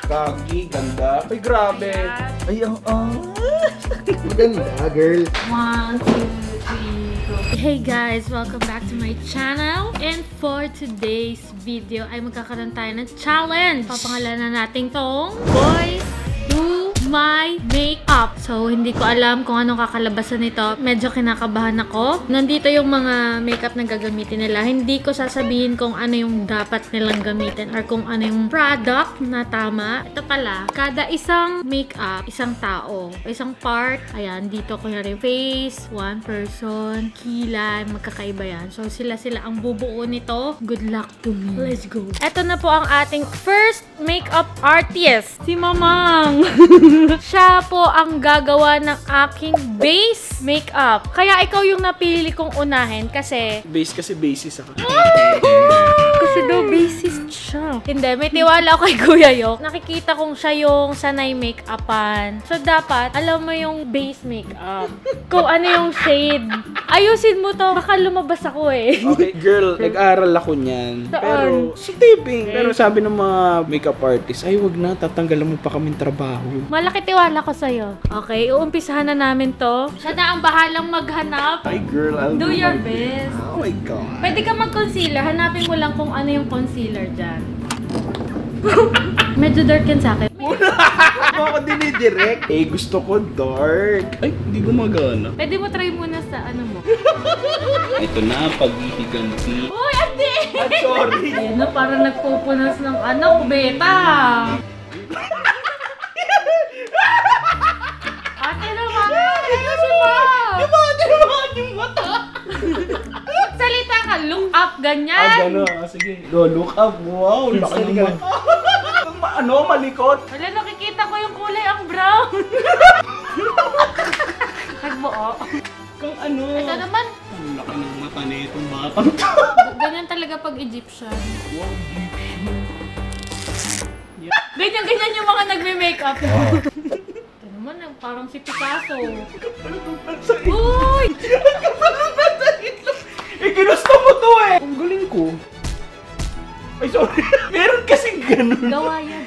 Kagi, ganda. Ay, grabe. Ay, Maganda, girl. 1, 2, 3, go. Hey guys! Welcome back to my channel. And for today's video ay magkakaroon tayo ng challenge. Papangalanan natin tong Boys Do My Makeup. So, hindi ko alam kung anong kakalabasan nito. Medyo kinakabahan ako. Nandito yung mga makeup na gagamitin nila. Hindi ko sasabihin kung ano yung dapat nilang gamitin or kung ano yung product na tama. Ito pala, kada isang makeup, isang tao, isang part, ayan, dito kunyari face, one person, kilay, magkakaiba yan. So, sila ang bubuo nito. Good luck to me. Let's go. Ito na po ang ating first makeup artist, si Mamang. Siya po ang gagawa ng aking base makeup. Kaya ikaw yung napili kong unahin kasi... Base kasi basis ako. Kasi daw bassist siya. Hindi, may tiwala ako kay Kuya Yok. Nakikita kong siya yung sanay make-upan. So, dapat, alam mo yung base make-up. Kung ano yung shade. Ayusin mo to. Baka lumabas ako eh. Okay, girl, nag-aral ako niyan. Saan? Pero, sa taping. Pero sabi ng mga makeup artist, ay, wag na, tatanggalan mo pa kaming trabaho. Malaki tiwala ko sa'yo. Okay, uumpisahan na namin to. Siya na ang bahalang maghanap. Ay, girl, I'll Do your my best. Oh my God. Pwede ka mag-concealer. Hanapin mo lang kung ano yung concealer dyan. Medyo dark yan sa akin. Ako ako dinidirect. Eh, gusto ko dark. Ay, hindi gumagana. Pwede mo try muna sa ano mo. Ito na, paghihiganti. Uy, ate! I'm sorry. Ayun na, parang nagpupunas ng ano, beta. Ate naman! Ayusin mo! Ate naman yung mata. Salita ka, look up, ganyan. Ah, gano'n. Sige. Go, look up. Wow, laki ng mata. Ano, malikot? Wala, nakikita ko yung kulay ang brown. Nagbuo. Kung ano. Ito naman. Ang laki ng mata na itong batang to. Ganyan talaga pag Egyptian. Wow, Ganyan yung mga nagme-makeup. Ito naman, parang si Picasso. Uy! Eh, ginusto mo to eh! Ang galing ko. Ay, sorry. Meron kasing ganun. Gawa yan.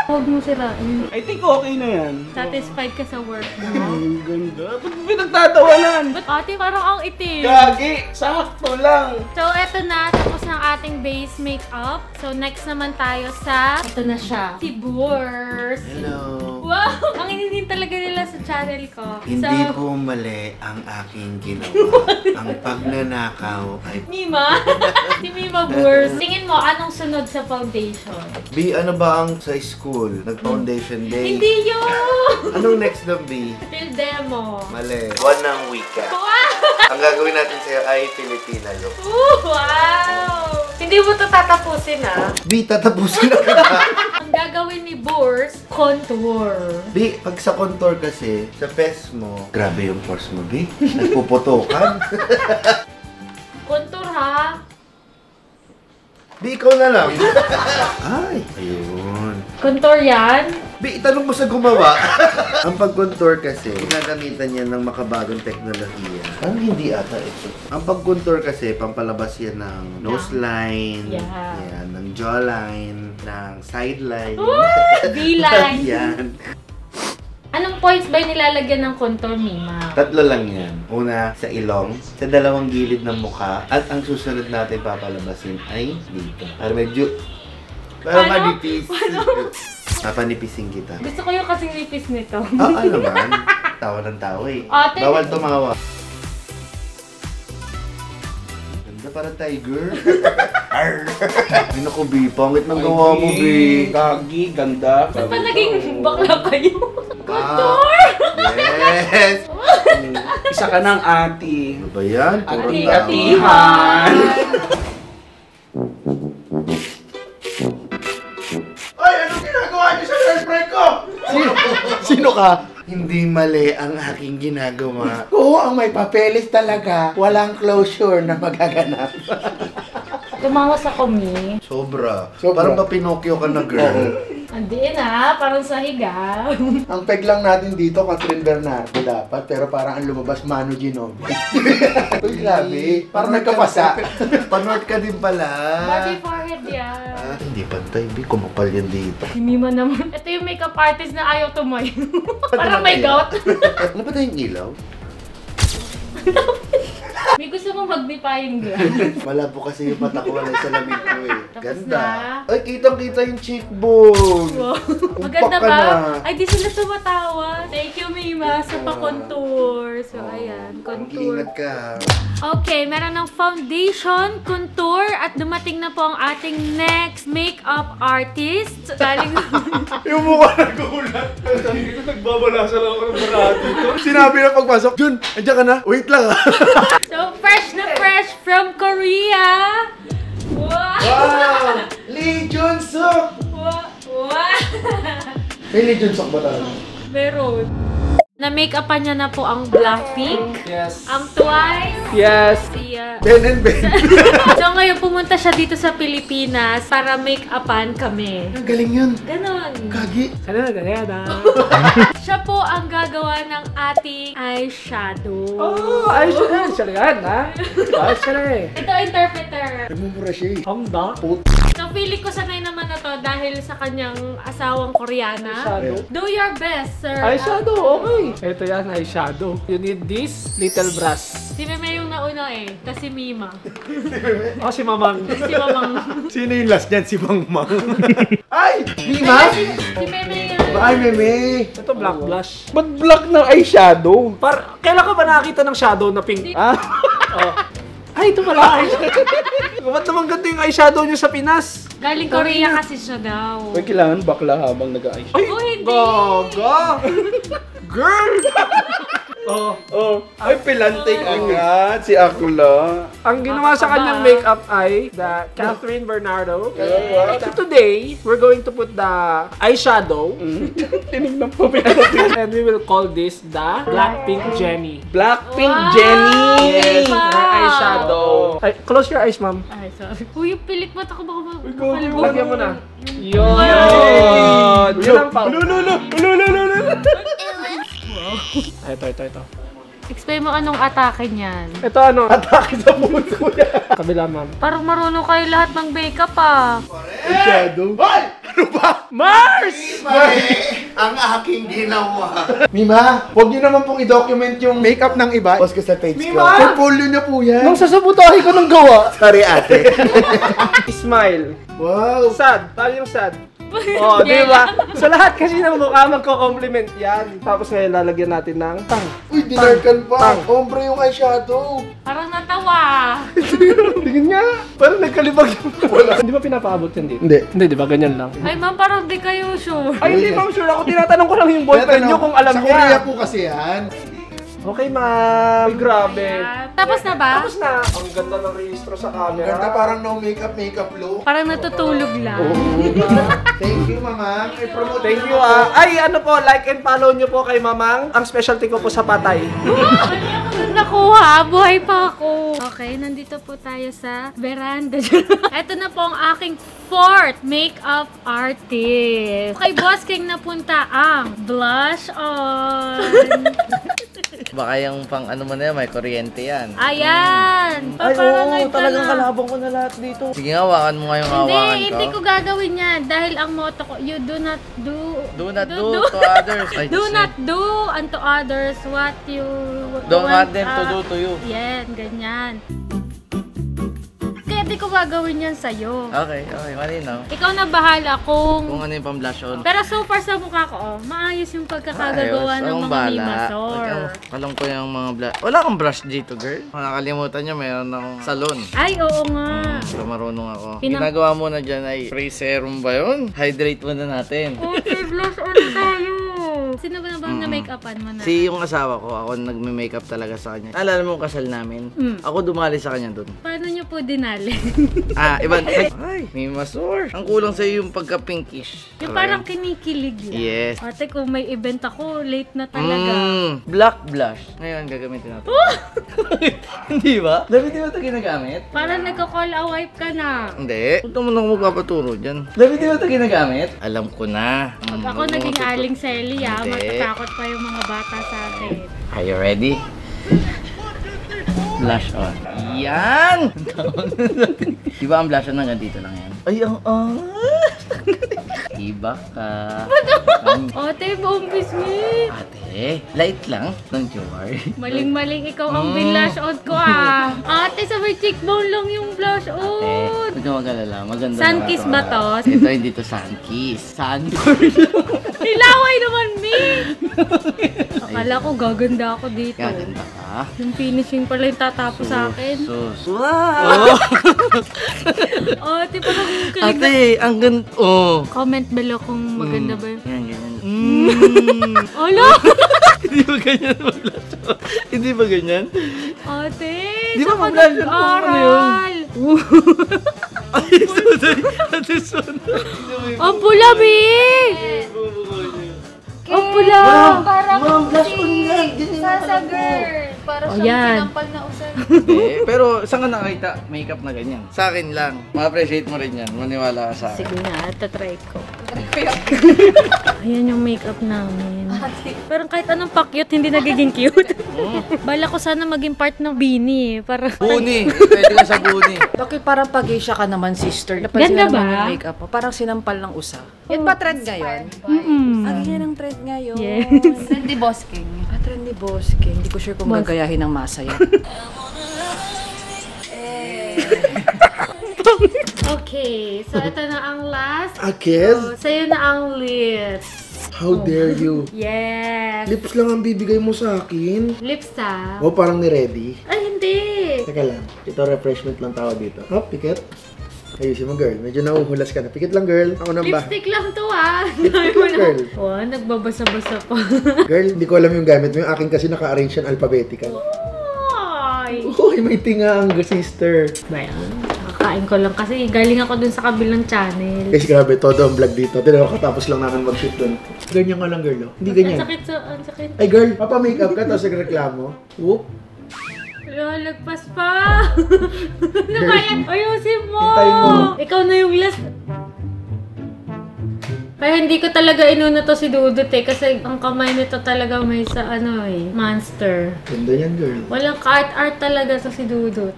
Huwag mo sirain. I think okay na yan. Satisfied ka sa work mo. Ang ganda. Ba't mo pinagtatawanan? But ate, parang ang itim. Gagi! Sakto lang! So, eto na. Tapos ng ating base makeup. So, next naman tayo sa... Ito na siya. Si Boors. Hello. Wow! Ang ininin talaga nila sa channel ko. Hindi po mali ang aking ginawa. Ang pagnanakaw ay... Mima? Si Mima Boors. Tingin mo, anong sunod sa foundation? B, ano ba ang sa school? Nag-foundation day? Hindi yun! Anong next na B? Till demo. Mali. Buwan ng wika. Wow! Ang gagawin natin sa'yo ay Filipina look. Wow! Hindi mo ito tatapusin, ah. B, tatapusin na kita. Ang gagawin ni Boors, contour. B, pag sa contour kasi, sa face mo, grabe yung pores mo, B. Nagpuputukan. Contour, ha? B, ikaw na lang. Ay, ayun. Contour yan? B, itanong mo sa gumawa. Ang pag-contour kasi, ginagamitan yan ng makabagong teknolohiya. Parang hindi ata ito. Ang pag-contour kasi, pampalabas yan ng nose line, Yeah. yan, ng jawline, ng sideline. V-line. Yan. Anong points ba yung nilalagyan ng contour, Mima? Tatlo lang yan. Una, sa ilong, sa dalawang gilid ng mukha, at ang susunod natin papalabasin ay dito. Para medyo... Para Paano? manipis. Papanipisin kita. Gusto ko yung kasing nipis nito. Ano man? Tawa ng tawa eh. Ate, Bawal tumawa. Ganda para tiger. Ay naku, B. Pangit ng gawa mo, B. Gagi, ganda. ba't pa naging bakla kayo? Contour! Yes! Isa ka ng ati. Ano ba yan? Puro tawa. Ati-atihan. Ay! Anong ginagawa niyo sa hairspray ko? Sino ka? Hindi mali ang aking ginagawa. Oo, ang may papeles talaga. Walang closure na magaganap. Tumawas ako, Mi. Sobra. Parang ba Pinocchio ka na, girl? Hindi na, parang sa higa. Ang peg lang natin dito, Catherine Bernardo dapat, pero parang ang lumabas, Manu Ginobili. Uy, grabe. Parang nagkapasa. Panort ka din pala. Body forehead yan. Hindi pantay, Bi. Kumapal yan dito. Si Mima naman. Ito yung makeup artist na ayaw tumayo. Parang may gout. Ano ba tayong ilaw? May gusto mong magnifying glass. Wala po kasi yung mata ko, wala sa lamig ko eh. Tapos Ganda. na. Ay, kitang-kita yung cheekbone. Wow. Umpak Maganda ka ba? na. Ay, di sila tumatawa. Thank you, Mima, sa pa-contour. So, ayan, contour. Ingat ka. Okay, meron ng foundation, contour, at dumating na po ang ating next makeup artist. Galing Yung mukha nagulat. Nagbabalasa lang ako ng marati. Sinabi na pagpasok, Jun, andyan ka na? Wait lang ah. So, fresh na fresh from Korea. Wow! Wow! Lee Jun-suk! Wow! Wow! May Lee Jun-suk ba talaga? Meron. Na-make-upan niya na po ang Blackpink, Yes. ang Twice, Yes. si... Ben and Ben. So ngayon pumunta siya dito sa Pilipinas para make-upan kami. Ang galing yun. Ganon. Kagi. Siya po ang gagawa ng ating eyeshadow. Oh, ayos na. Siya yan, ha? Ayos siya na eh. Ito interpreter. Nagmumura siya eh. Ang da. So feeling ko sanay naman na to dahil sa kanyang asawang Koreana. Eyeshadow. Do your best, sir. Eyeshadow, okay. Ito yan, eyeshadow. You need this little brush. Si Meme yung nauna eh, tas si Mima. Oh, si Mamang. Si Mamang. Sino yung last niyan? Si Mang Mang. Ay! Mima? Si Meme yung... Ay, Meme. Ito black blush. Ba't black ng eyeshadow? Kailan ka ba nakakita ng shadow na pink? Ah? Oh. Ay, ito pala eyeshadow. Ba't naman ganda yung eyeshadow niyo sa Pinas? Galing Korea kasi siya daw. May kailangan bakla habang nag-eyeshadow. Ay, Oh, hindi. gaga! Girl! Oh. Oh, ay pilantik agad si Akula. Ang ginawa sa kanyang makeup ay the Catherine Bernardo. So today, we're going to put the eyeshadow Tinignan pa and we will call this the Blackpink Jenny. Blackpink Wow! Jenny! Yes! Her eyeshadow. Ay, close your eyes, ma'am. Ay, sorry. Uy, yung pilik mo, ako baka Lagyan mo na. Yun! Yun! Yun ang pao. Lululu! Ito. Explain mo anong atake niyan. Ito ano? Atake sa puso niya! Kabila, ma'am. Parang marunong kayo lahat ng makeup ah. Eyeshadow. Hoy! Ano ba? Mars! Ang aking ginawa. Mima, huwag niyo naman pong i-document yung makeup ng iba. Post ko sa page ko. Mima! Portfolio niya po yan. Nung sasabotahe ko ng gawa! Sorry, ate. Smile. Wow. Sad. Paano yung sad? Oh, di ba? Sa lahat kasi ng mukha magko-compliment yan. Tapos ngayon lalagyan natin ng tang. Uy, dinarkan pa. Tang. Ombre yung eyeshadow. Parang natawa. Tingin nga. Parang nagkalibag yung wala. Hindi ba pinapaabot yan dito? Hindi. Hindi, di ba? Ganyan lang. Ay, ma'am, parang di kayo sure. Ay, hindi ma'am, sure ako. Tinatanong ko lang yung boyfriend nyo kung alam sa niya. Korea po kasi yan. Okay, ma'am. Ay, grabe. Ayan. Tapos na ba? Tapos na. Ang ganda ng registro sa camera. Ganda parang no makeup look. Parang natutulog lang. Thank you, Mama. I-promote Thank you, ah. Ay, ano po, like and follow nyo po kay Mamang. Ang specialty ko po sa patay. Nakuha, buhay pa ako. Okay, nandito po tayo sa veranda. Ito na po ang aking fourth makeup artist. Kay Boss King napunta ang blush on. Baka yung pang ano mo na yan, may kuryente yan. Ayan! Ay, Paparangay oo, ka talagang na. kalabang ko na lahat dito. Sige nga, hawakan mo nga yung hawakan ko. Hindi ko gagawin yan. Dahil ang motto ko, you do not do... Do not do to others. Ay, Do Diyos not eh. do unto others what you... Don't want them to do to you. Yan, ganyan. Kaya di ko gagawin yan sa'yo. Okay, malinaw. Ikaw na bahala Kung kung... ano yung pang blush on. Pero so far sa mukha ko, oh, maayos yung pagkakagagawa ng mga mimasor. Alam ko yung mga blush. Wala kang brush dito, girl. Nakalimutan nyo, mayroon akong salon. Ay, oo nga. So, marunong ako. Pinang- Ginagawa mo na dyan ay spray serum ba yun? Hydrate muna natin. Okay, blush on tayo. Sino ba na bang na-make-upan mo na? Si yung asawa ko, ako nagme-makeup talaga sa kanya. Alala mo yung kasal namin? Ako dumali sa kanya dun. Paano niyo po dinali? Iba. Ay, may masor. Ang kulang sa'yo yung pagka-pinkish. Yung parang kinikilig lang. Yes. Ate, kung may event ako, late na talaga. Black blush. Ngayon, gagamitin natin. Hindi ba? David, di ba ito ginagamit? Parang nagka-call a wipe ka na. Hindi. Huwag naman ako magpapaturo dyan. David, di ba ito ginagamit? Alam ko na. Pag ako naging aling Selly, Hindi. matatakot pa yung mga bata sa akin. Are you ready? Blush on. Yan! Di ba ang blush on hanggang dito lang yan? Ay, Iba ka. Ate, buong biscuit. Ate, light lang. Don't you worry. Maling-maling ikaw ang blush on ko Ate, sa may cheekbone lang yung blush Ate, on. huwag ka mag-alala. Maganda Sunkiss ba to? Ito, hindi to sunkiss. Nilaway naman, me! Akala ko gaganda ako dito. Gaganda ka. Yung finishing pala yung tatapos sa akin. Sus. Wow! Ate, parang kilig. Ate, ang ganda. Oh. Comment below kung maganda ba yun. Yan, ganyan. Alo! Hindi ba ganyan mag-blush on? Hindi ba ganyan? Ate, Di ba saan ka mag-blush on? Ano yun? nag-aral? Ay, sunod. Ate, sunod. Ang pula, Bi! Ang pula! Ma'am, blush on yan. Sasa girl. Para Oh, siyang yan. sinampal na usan. Hindi, pero saan ka nakakita makeup na ganyan? Sa akin lang. Ma-appreciate mo rin yan. Maniwala ka sa akin. Sige nga, tatry ko. Ayan yung makeup namin. Parang kahit anong pakyut, hindi nagiging cute. Bala ko sana maging part ng Bini. Para Buni. Pwede ka sa buni. Bakit parang pag-Asia ka naman, sister? Ganda ba? Yung makeup mo. Parang sinampal ng usa. Yan ba trend ngayon? Yan ang trend ngayon. Yes. Trendy Boss King. Trendy Boss King. Hindi ko sure kung gagayahin ng masa yan. Okay, so ito na ang last. A kiss? So, sa'yo na ang lips. How dare you? Yes. Lips lang ang bibigay mo sa akin. Lips O, parang ni-ready. Ay, hindi. Teka lang. Ito, refreshment lang tawag dito. Hop, pikit. Ayusin mo, girl. Medyo nauhulas ka na. Pikit lang, girl. Ako nang ba? Lipstick lang to Lipstick lang, girl. Oh, nagbabasa-basa pa. Girl, hindi ko alam yung gamit mo. Yung akin kasi naka-arrange yan alphabetical. Ay. Uy, may tinga ang sister. Ba yan? Nakakain ko lang kasi galing ako dun sa kabilang channel. Guys, grabe. Todo ang vlog dito. Tinawag katapos lang namin mag-shoot dun. Ganyan ka lang, girl. Oh. Hindi ganyan. Ang sakit ang sakit. Ay, girl. Papa-makeup ka tapos nagreklamo. Whoop. Lalagpas pa! Nakaya, ayusin mo! Hintayin mo. Ikaw na yung last. Kaya hindi ko talaga inuna to si Dudut kasi ang kamay nito talaga may sa monster. Ganda yan, girl. Walang art talaga sa si Dudut.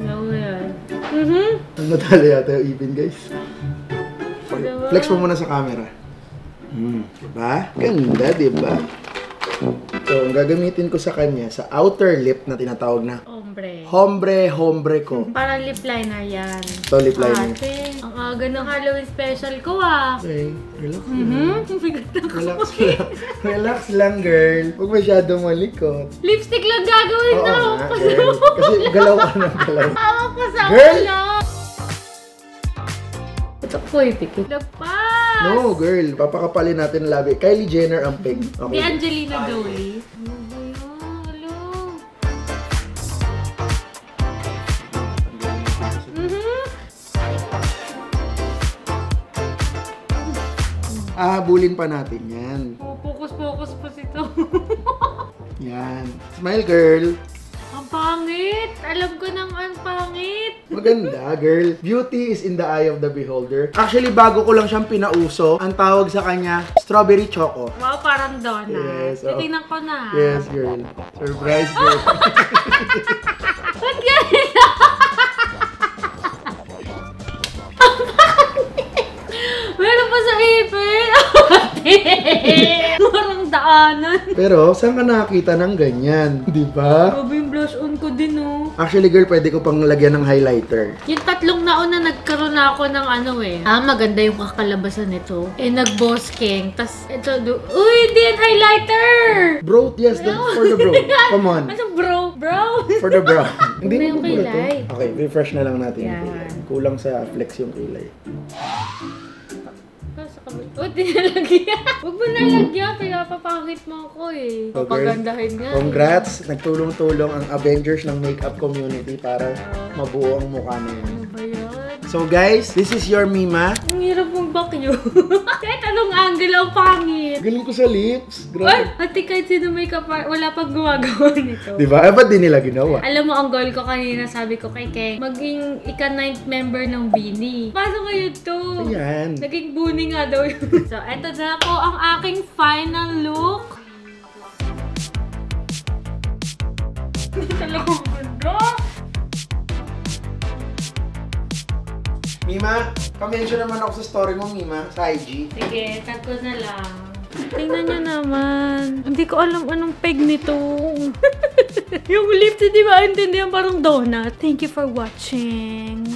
Ano yan? Natalo yata yung even, guys. Diba? Flex mo muna sa camera. Diba? Ganda, diba? So, ang gagamitin ko sa kanya, sa outer lip na tinatawag na hombre ko. Parang lip liner yan. Ito, lip liner. Ate, ang aga ng Halloween special ko Okay, relax lang. Bigat na ko. Relax lang. Relax lang, girl. Huwag masyadong malikot. Lipstick lang gagawin Oo na. nga, girl. Kasi galaw ka ng galaw. Hawak ko sa Girl! ulo. Ito po yung pikit. Lagpas! No, girl. Papakapalin natin labi. Kylie Jenner ang pig. Di Okay. Angelina Jolie. Ano ba yan? Hello? Ahabulin pa natin yan. Focus pa sito. Yan. Smile, girl. Ang pangit! Alam ko nang ang pangit! Maganda, girl. Beauty is in the eye of the beholder. Actually, bago ko lang siyang pinauso, ang tawag sa kanya, strawberry choco. Wow, parang donut. Yes, oo. Titingnan ko na. Yes, girl. Surprise, girl. Ba't ganyan? Meron pa sa ipin! Parang daanan. Pero, saan ka nakakita ng ganyan? Di ba? Grabe yung blush on ko din, oh. Actually, girl, pwede ko pang lagyan ng highlighter. Yung tatlong nauna nagkaroon na ako ng maganda yung kakalabasan nito. Nag-boss king. Tas, ito, uy, hindi yan highlighter! Bro, yes, for the bro. Come on. Ano, bro? Bro? For the bro. Hindi Hindi yung mo ba ito? kilay. Okay, refresh na lang natin yung Yan. kilay. Kulang sa flex yung kilay. Pasok nakakabit. O, tinalagyan. Huwag mo nalagyan, kaya papakit mo ako eh. So, girl, Papagandahin nga. Congrats! Nagtulong-tulong ang Avengers ng makeup community para mabuo ang mukha na yun. Ano ba yan? So guys, this is your Mima. Ang hirap mong bakyo. Kahit anong angle ang pangit. Galing ko sa lips. Ay, Grabe. ate kahit sino makeup wala pag gumagawa nito. Diba? Eh, ba't di nila ginawa? Alam mo, ang goal ko kanina, sabi ko kay Keng, maging ika-9th member ng Bini. Paano kayo to? Ayan. Naging buni nga daw yun. So, eto na po ang aking final look. Talagang ganda. Mima, pa-mention naman ako sa story mo, Mima, sa IG. Sige, tag ko na lang. Tingnan nyo naman. Hindi ko alam anong peg nito. Yung lips, di ba? Intindihan parang donut. Thank you for watching.